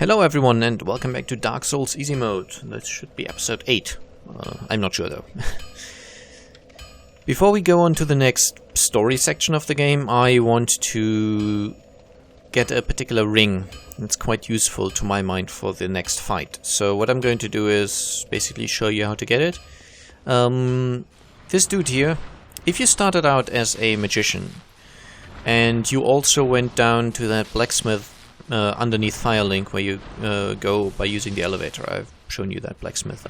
Hello everyone and welcome back to Dark Souls Easy Mode. This should be episode 8. I'm not sure though. Before we go on to the next story section of the game, I want to get a particular ring. It's quite useful to my mind for the next fight. So what I'm going to do is basically show you how to get it. This dude here, if you started out as a magician and you also went down to that blacksmith underneath Firelink where you go by using the elevator. I've shown you that blacksmith.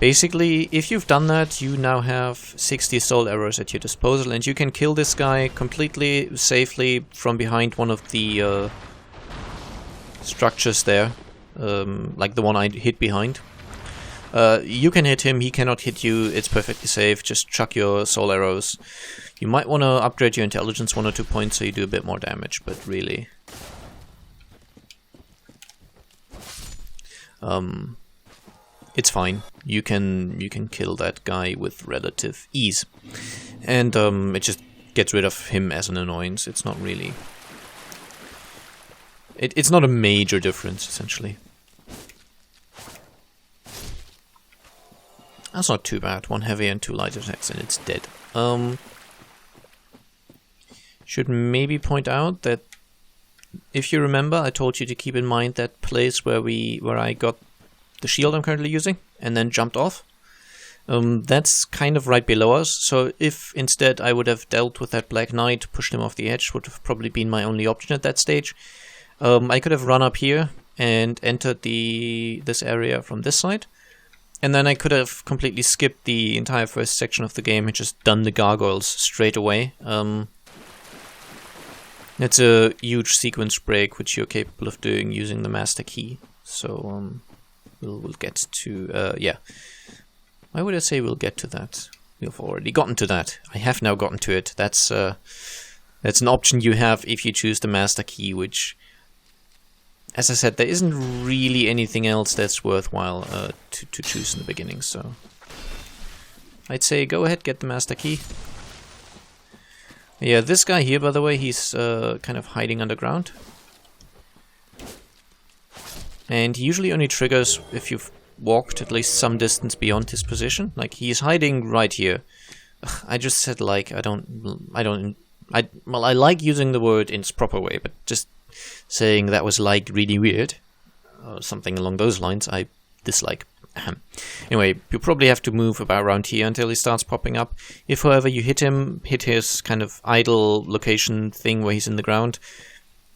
Basically, if you've done that, you now have 60 soul arrows at your disposal, and you can kill this guy completely safely from behind one of the structures there, like the one I hid behind. You can hit him, he cannot hit you, it's perfectly safe, just chuck your soul arrows. You might want to upgrade your intelligence 1 or 2 points so you do a bit more damage, but really... it's fine. You can kill that guy with relative ease. And it just gets rid of him as an annoyance. It's not really... It's not a major difference, essentially. That's not too bad. 1 heavy and 2 light attacks and it's dead. Should maybe point out that if you remember, I told you to keep in mind that place where I got the shield I'm currently using and then jumped off. That's kind of right below us, so if instead I would have dealt with that Black Knight, pushed him off the edge, would have probably been my only option at that stage. I could have run up here and entered this area from this side, and then I could have completely skipped the entire first section of the game and just done the gargoyles straight away. It's a huge sequence break which you're capable of doing using the master key. So we'll get to yeah. Why would I say we'll get to that? We've already gotten to that. I have now gotten to it. That's an option you have if you choose the master key, which, as I said, there isn't really anything else that's worthwhile to choose in the beginning. So I'd say go ahead, get the master key. Yeah, this guy here, by the way, he's kind of hiding underground. And he usually only triggers if you've walked at least some distance beyond his position. Like, he's hiding right here. I just said like, well, I like using the word in its proper way, but just saying that was like really weird, or something along those lines, I dislike. Anyway, you probably have to move about around here until he starts popping up. If, however, you hit his kind of idle location thing where he's in the ground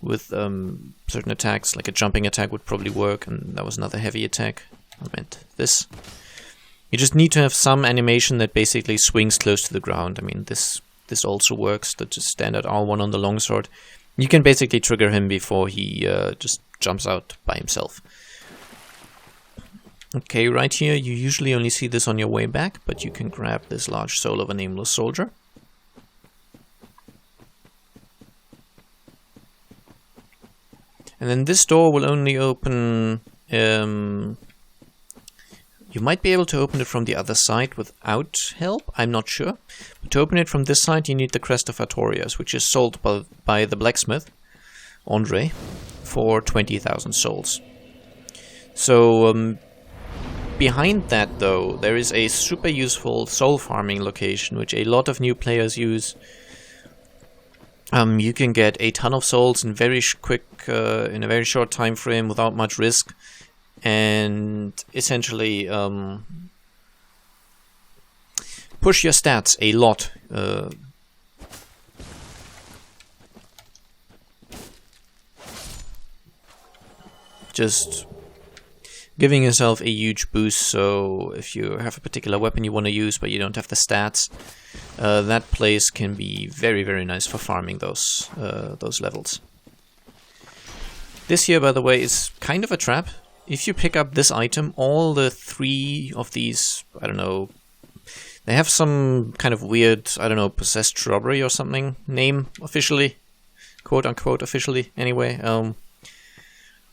with certain attacks, like a jumping attack would probably work, and that was another heavy attack. I meant this. You just need to have some animation that basically swings close to the ground. I mean, this also works, the just standard R1 on the longsword. You can basically trigger him before he just jumps out by himself. Okay, right here, you usually only see this on your way back, but you can grab this large soul of a nameless soldier. And then this door will only open... you might be able to open it from the other side without help, I'm not sure. But to open it from this side, you need the Crest of Artorias, which is sold by the blacksmith, Andre, for 20,000 souls. So... behind that, though, there is a super useful soul farming location, which a lot of new players use. You can get a ton of souls in very quick, in a very short time frame, without much risk, and essentially push your stats a lot. Just giving yourself a huge boost, so if you have a particular weapon you want to use but you don't have the stats, that place can be very, very nice for farming those levels. This here, by the way, is kind of a trap. If you pick up this item, all the 3 of these, I don't know, they have some kind of weird, I don't know, possessed shrubbery or something name officially, quote unquote officially, anyway.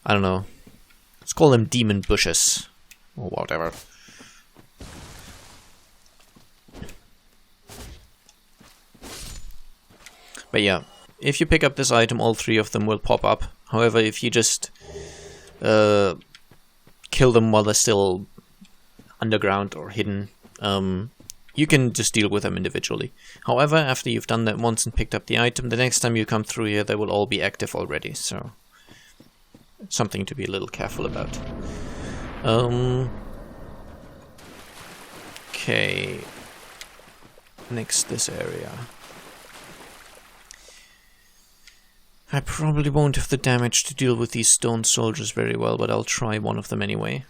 I don't know. Let's call them demon bushes, or whatever. But yeah, if you pick up this item, all 3 of them will pop up. However, if you just kill them while they're still underground or hidden, you can just deal with them individually. However, after you've done that once and picked up the item, the next time you come through here, they will all be active already, so it's something to be a little careful about. Okay, next this area. I probably won't have the damage to deal with these stone soldiers very well, but I'll try one of them anyway.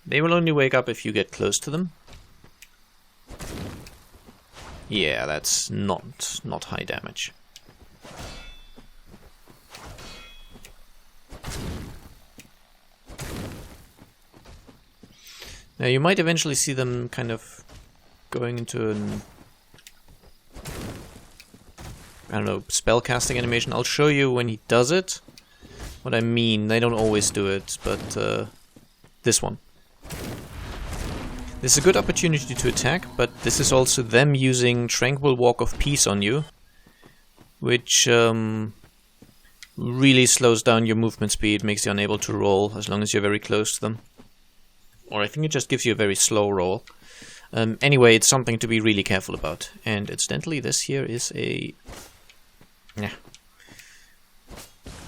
They will only wake up if you get close to them. Yeah, that's not high damage. Now you might eventually see them kind of going into an, I don't know, spell casting animation. I'll show you when he does it. What I mean, they don't always do it, but this one. This is a good opportunity to attack, but this is also them using Tranquil Walk of Peace on you, which really slows down your movement speed, makes you unable to roll as long as you're very close to them. Or I think it just gives you a very slow roll. Anyway, it's something to be really careful about. And incidentally, this here is a... yeah.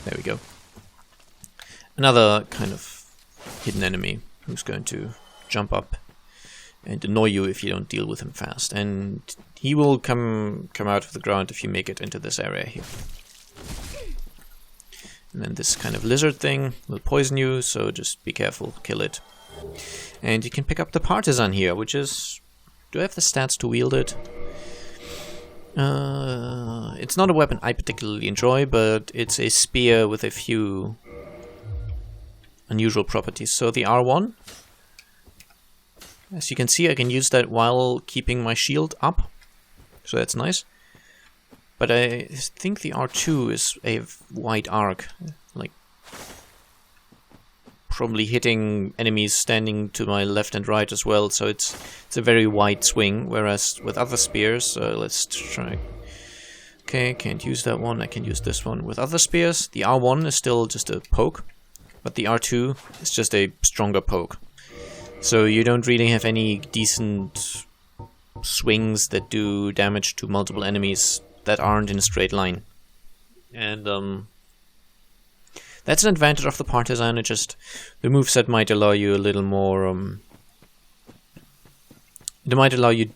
There we go. Another kind of hidden enemy who's going to jump up and annoy you if you don't deal with him fast. And he will come out of the ground if you make it into this area here. And then this kind of lizard thing will poison you, so just be careful, kill it. And you can pick up the partisan here, which is... do I have the stats to wield it? It's not a weapon I particularly enjoy, but it's a spear with a few unusual properties. So the R1, as you can see, I can use that while keeping my shield up, so that's nice. But I think the R2 is a wide arc, like probably hitting enemies standing to my left and right as well, so it's a very wide swing, whereas with other spears, let's try. Okay, can't use that one, I can use this one. With other spears, the R1 is still just a poke, but the R2 is just a stronger poke. So you don't really have any decent swings that do damage to multiple enemies that aren't in a straight line. And that's an advantage of the partisan. It just, the moveset might allow you a little more, it might allow you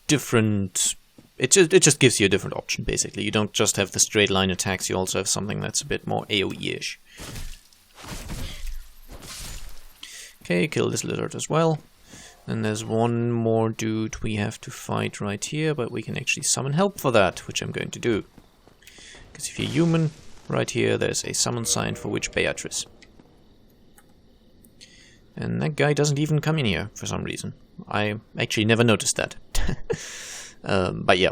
different, it just gives you a different option basically. You don't just have the straight line attacks, you also have something that's a bit more AoE-ish. Okay, kill this lizard as well. And there's one more dude we have to fight right here, but we can actually summon help for that, which I'm going to do. Because if you're human, right here there's a summon sign for Witch Beatrice. And that guy doesn't even come in here for some reason. I actually never noticed that. But yeah.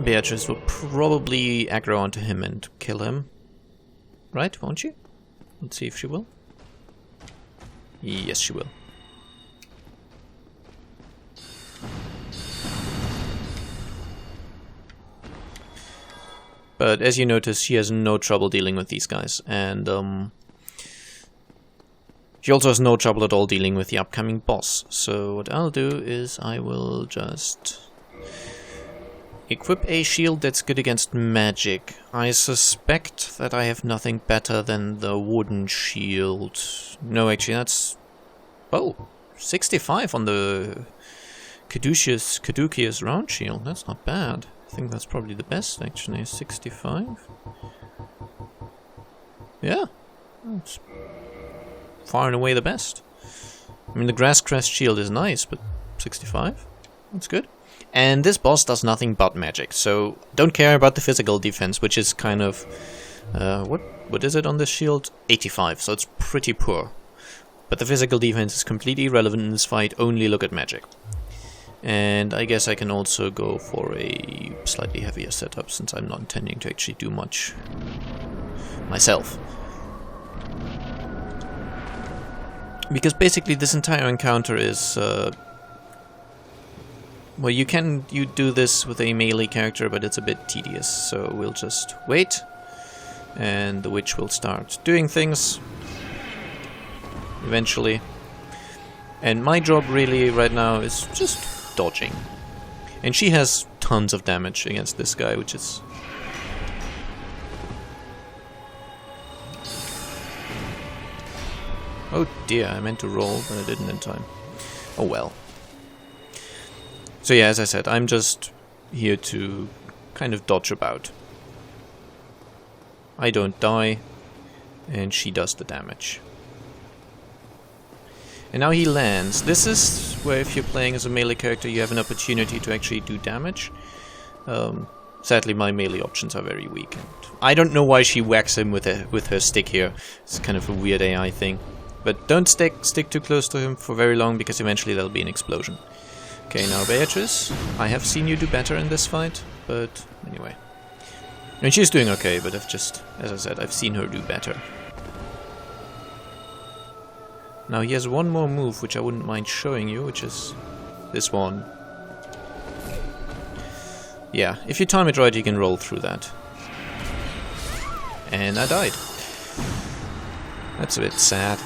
Beatrice will probably aggro onto him and kill him. Right, won't she? Let's see if she will. Yes, she will. But as you notice, she has no trouble dealing with these guys, and she also has no trouble at all dealing with the upcoming boss. So what I'll do is I will just equip a shield that's good against magic. I suspect that I have nothing better than the wooden shield. No, actually that's... oh, 65 on the Caduceus round shield. That's not bad. I think that's probably the best, actually. 65. Yeah, that's far and away the best. I mean, the Grass Crest shield is nice, but 65? That's good. And this boss does nothing but magic, so don't care about the physical defense, which is kind of... what is it on this shield? 85, so it's pretty poor. But the physical defense is completely irrelevant in this fight, only look at magic. And I guess I can also go for a slightly heavier setup, since I'm not intending to actually do much myself. Because basically this entire encounter is Well, you do this with a melee character, but it's a bit tedious, so we'll just wait, and the witch will start doing things eventually. And my job really right now is just dodging. And she has tons of damage against this guy, which is... Oh dear, I meant to roll, but I didn't in time. Oh well. So yeah, as I said, I'm just here to kind of dodge about. I don't die, and she does the damage. And now he lands. This is where if you're playing as a melee character you have an opportunity to actually do damage. Sadly my melee options are very weak. And I don't know why she whacks him with her stick here. It's kind of a weird AI thing. But don't stick too close to him for very long, because eventually there'll be an explosion. Okay, now Beatrice, I have seen you do better in this fight, but anyway. And she's doing okay, but as I said, I've seen her do better. Now he has one more move which I wouldn't mind showing you, which is this one. Yeah, if you time it right you can roll through that. And I died. That's a bit sad.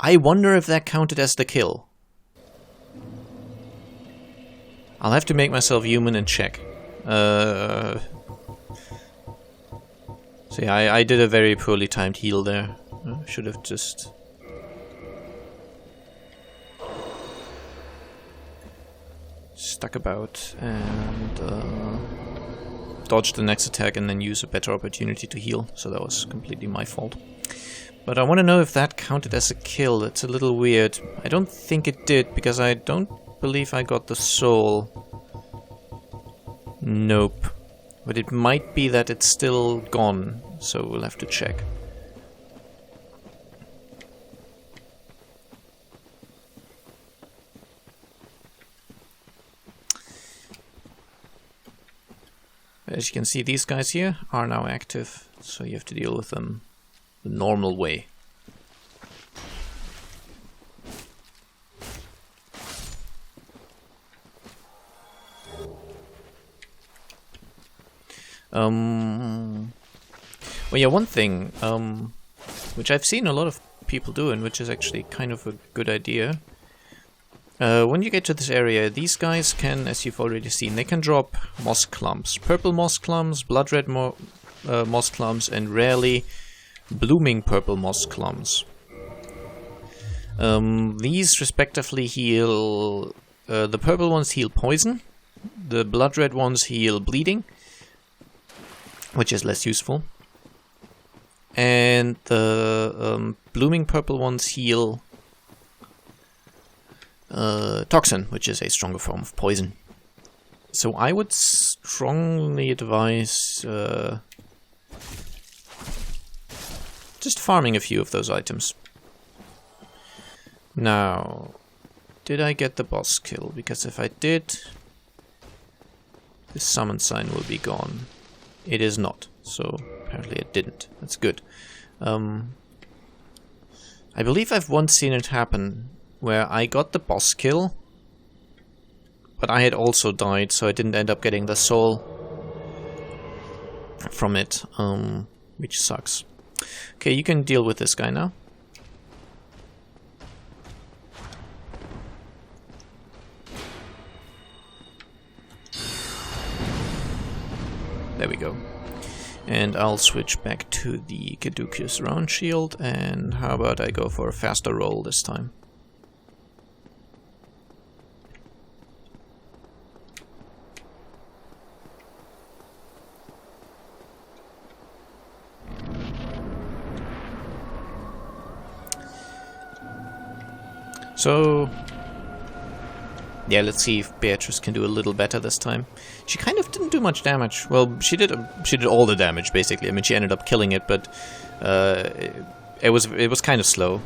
I wonder if that counted as the kill. I'll have to make myself human and check. So yeah, I did a very poorly timed heal there. I should have just... stuck about and dodged the next attack and then use a better opportunity to heal. So that was completely my fault. But I want to know if that counted as a kill. It's a little weird. I don't think it did, because I don't believe I got the soul. Nope. But it might be that it's still gone, so we'll have to check. As you can see, these guys here are now active, so you have to deal with them the normal way. Well, yeah, one thing which I've seen a lot of people do, and which is actually kind of a good idea. When you get to this area, these guys can, as you've already seen, they can drop moss clumps. Purple moss clumps, blood red moss clumps, and rarely blooming purple moss clumps. These respectively heal... the purple ones heal poison, the blood red ones heal bleeding, which is less useful, and the blooming purple ones heal toxin, which is a stronger form of poison. So I would strongly advise just farming a few of those items. Now, did I get the boss kill? Because if I did, the summon sign will be gone. It is not, so apparently it didn't. That's good. I believe I've once seen it happen where I got the boss kill, but I had also died, so I didn't end up getting the soul from it, which sucks. Okay, you can deal with this guy now. There we go. And I'll switch back to the Caduceus round shield, and how about I go for a faster roll this time? So, yeah, let's see if Beatrice can do a little better this time. She kind of didn't do much damage. Well, she did all the damage basically. I mean, she ended up killing it, but it was kind of slow.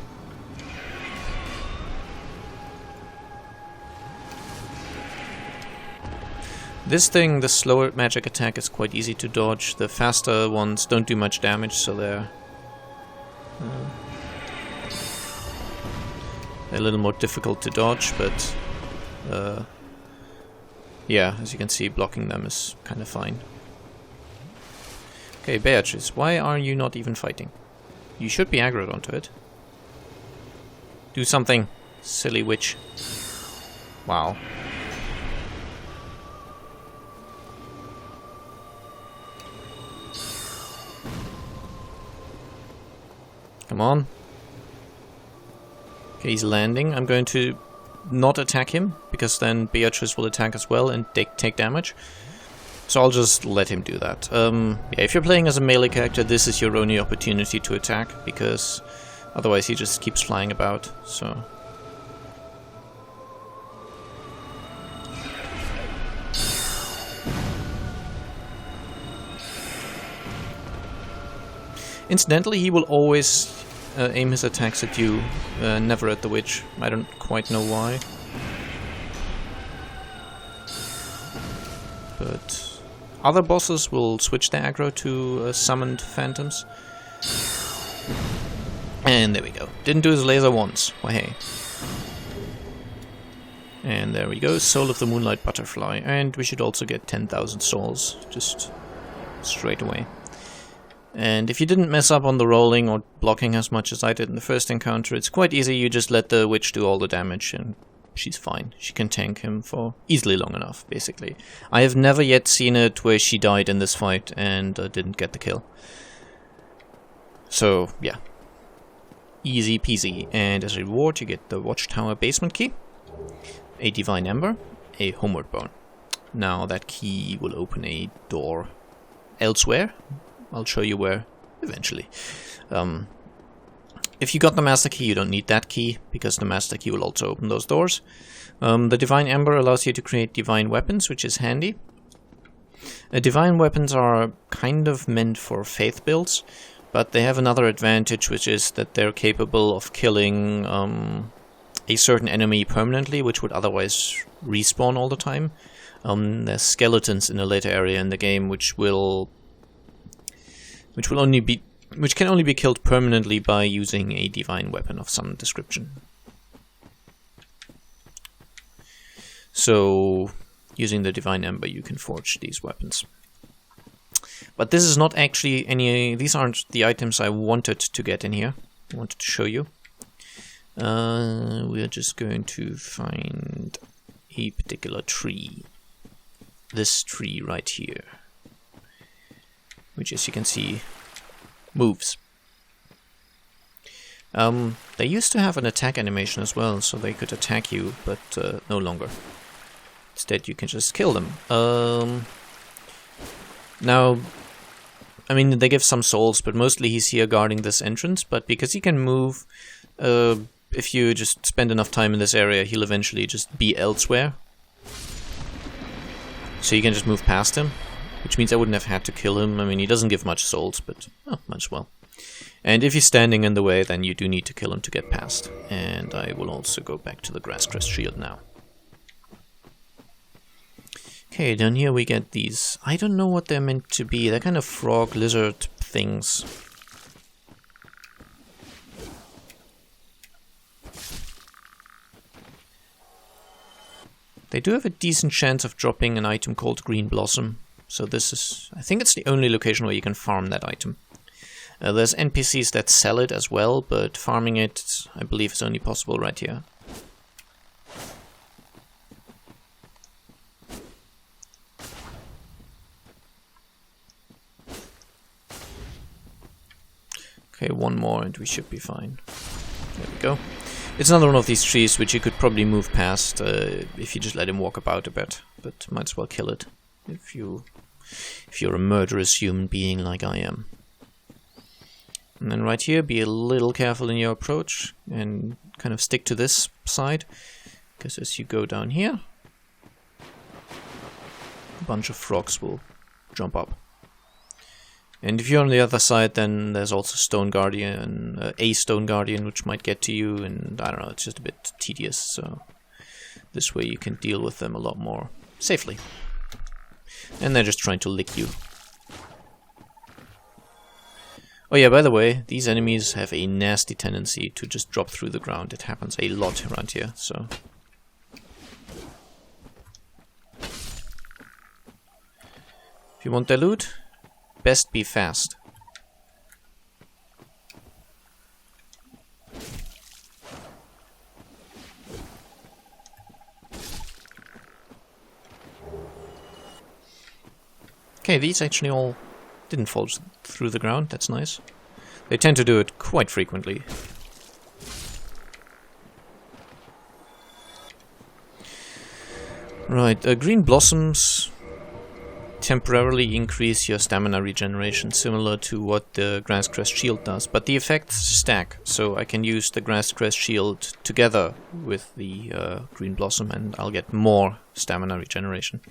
This thing, the slower magic attack, is quite easy to dodge. The faster ones don't do much damage, so they're They're a little more difficult to dodge, but yeah, as you can see, blocking them is kind of fine. Okay, Beatrice, why are you not even fighting? You should be aggroed onto it. Do something, silly witch. Wow. Come on. Okay, he's landing. I'm going to not attack him, because then Beatrice will attack as well and take damage. So I'll just let him do that. Yeah, if you're playing as a melee character, this is your only opportunity to attack, because otherwise he just keeps flying about, so... Incidentally, he will always aim his attacks at you, never at the witch. I don't quite know why. But other bosses will switch their aggro to summoned phantoms. And there we go. Didn't do his laser once. Why hey. And there we go, Soul of the Moonlight Butterfly. And we should also get 10,000 souls, just straight away. And if you didn't mess up on the rolling or blocking as much as I did in the first encounter, it's quite easy. You just let the witch do all the damage and she's fine. She can tank him for easily long enough, basically. I have never yet seen it where she died in this fight and didn't get the kill. So, yeah. Easy peasy. And as a reward, you get the Watchtower basement key, a Divine Ember, a Homeward Bone. Now that key will open a door elsewhere. I'll show you where eventually. If you got the Master Key, you don't need that key, because the Master Key will also open those doors. The Divine Ember allows you to create Divine Weapons, which is handy. Divine Weapons are kind of meant for faith builds, but they have another advantage, which is that they're capable of killing a certain enemy permanently, which would otherwise respawn all the time. There's skeletons in a later area in the game, which can only be killed permanently by using a divine weapon of some description. So, using the Divine Ember, you can forge these weapons. But this is not actually these aren't the items I wanted to get in here. I wanted to show you. We are just going to find a particular tree. This tree right here. Which, as you can see, moves. They used to have an attack animation as well, so they could attack you, but no longer. Instead, you can just kill them. Now, I mean, they give some souls, but mostly he's here guarding this entrance, but because he can move, if you just spend enough time in this area, he'll eventually just be elsewhere. So you can just move past him. Which means I wouldn't have had to kill him. I mean, he doesn't give much souls, but might as well. And if he's standing in the way, then you do need to kill him to get past. And I will also go back to the Grasscrest Shield now. Okay, down here we get these... I don't know what they're meant to be. They're kind of frog lizard things. They do have a decent chance of dropping an item called Green Blossom. So this is, I think it's the only location where you can farm that item. There's NPCs that sell it as well, but farming it, I believe, is only possible right here. Okay, one more and we should be fine. There we go. It's another one of these trees which you could probably move past if you just let him walk about a bit, but might as well kill it if you're a murderous human being like I am. And then right here, be a little careful in your approach and kind of stick to this side, because as you go down here, a bunch of frogs will jump up. And if you're on the other side, then there's also Stone Guardian, a Stone Guardian, which might get to you, and I don't know, it's just a bit tedious, so this way you can deal with them a lot more safely. And they're just trying to lick you. Oh yeah, by the way, these enemies have a nasty tendency to just drop through the ground. It happens a lot around here, so... If you want their loot, best be fast. Okay, these actually all didn't fall through the ground, that's nice. They tend to do it quite frequently. Right, green blossoms temporarily increase your stamina regeneration, similar to what the Grass Crest Shield does, but the effects stack, so I can use the Grass Crest Shield together with the green blossom and I'll get more stamina regeneration.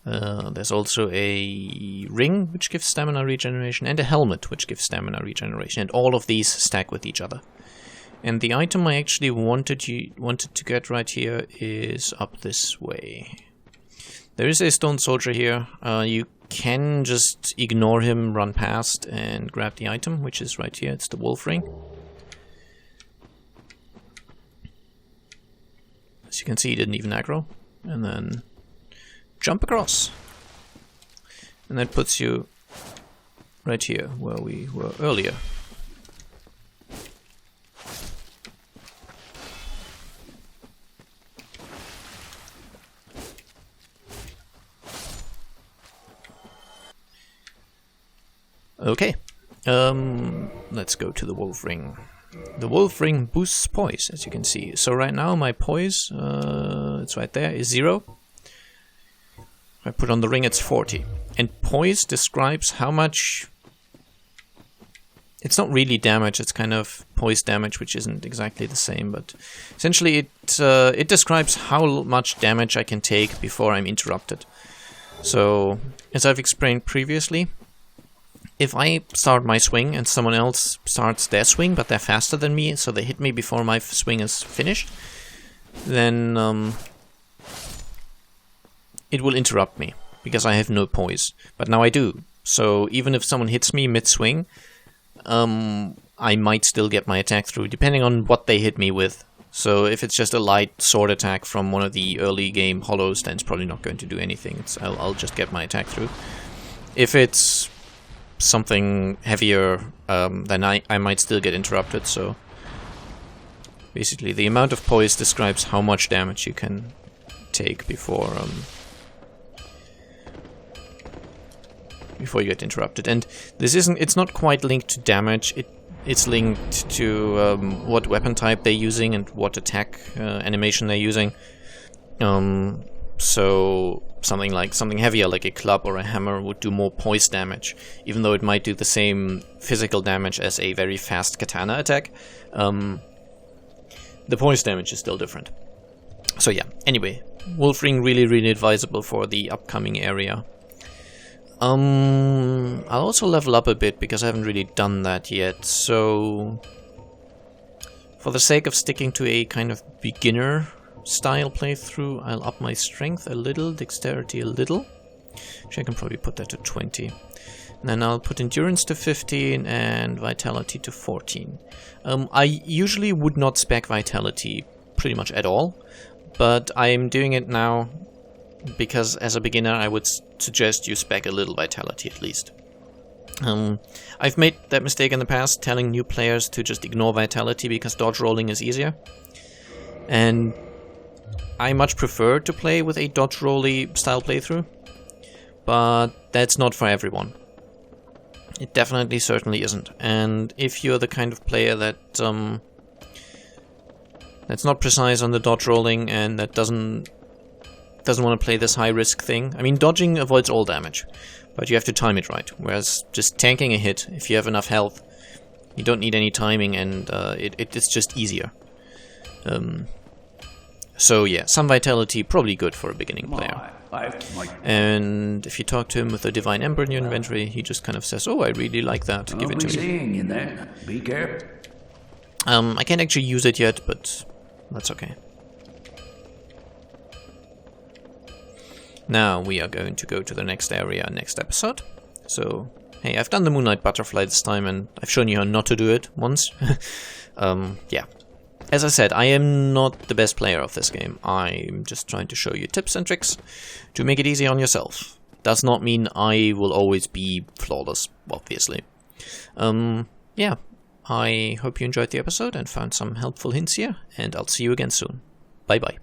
There's also a ring which gives stamina regeneration and a helmet which gives stamina regeneration, and all of these stack with each other. And the item I actually wanted to get right here is up this way. There is a stone soldier here. You can just ignore him, run past, and grab the item, which is right here. It's the wolf ring. As you can see, he didn't even aggro. And then jump across. And that puts you right here, where we were earlier. Okay, let's go to the wolf ring. The wolf ring boosts poise, as you can see. So right now my poise, it's right there, is 0. If I put on the ring, it's 40. And poise describes how much... It's not really damage, it's kind of poise damage, which isn't exactly the same, but essentially it describes how much damage I can take before I'm interrupted. So, as I've explained previously, if I start my swing and someone else starts their swing, but they're faster than me, so they hit me before my swing is finished, then it will interrupt me, because I have no poise. But now I do. So even if someone hits me mid-swing, I might still get my attack through, depending on what they hit me with. So if it's just a light sword attack from one of the early game hollows, then it's probably not going to do anything. I'll just get my attack through. If it's something heavier, then I might still get interrupted. So basically the amount of poise describes how much damage you can take before you get interrupted. And it's not quite linked to damage, it's linked to what weapon type they're using and what attack animation they're using. So something heavier like a club or a hammer would do more poise damage, even though it might do the same physical damage as a very fast katana attack. The poise damage is still different. So yeah, anyway, wolf ring really advisable for the upcoming area. I'll also level up a bit because I haven't really done that yet, so for the sake of sticking to a kind of beginner style playthrough, I'll up my strength a little, dexterity a little. Actually, I can probably put that to 20. And then I'll put endurance to 15 and vitality to 14. I usually would not spec vitality pretty much at all, but I'm doing it now because as a beginner I would suggest you spec a little vitality at least. I've made that mistake in the past, telling new players to just ignore vitality because dodge rolling is easier. And I much prefer to play with a dodge rolly style playthrough, but that's not for everyone. It definitely certainly isn't. And if you're the kind of player that's not precise on the dodge rolling and that doesn't want to play this high risk thing, I mean, dodging avoids all damage, but you have to time it right. Whereas just tanking a hit, if you have enough health, you don't need any timing, and it's just easier. So yeah, some vitality probably good for a beginning player. And if you talk to him with a Divine Ember in your inventory, he just kind of says, "Oh, I really like that. Give it to me." Be careful. I can't actually use it yet, but that's okay. Now we are going to go to the next area next episode. So hey, I've done the Moonlight Butterfly this time, and I've shown you how not to do it once. Yeah. As I said, I am not the best player of this game. I'm just trying to show you tips and tricks to make it easy on yourself. Does not mean I will always be flawless, obviously. Yeah, I hope you enjoyed the episode and found some helpful hints here, and I'll see you again soon. Bye bye.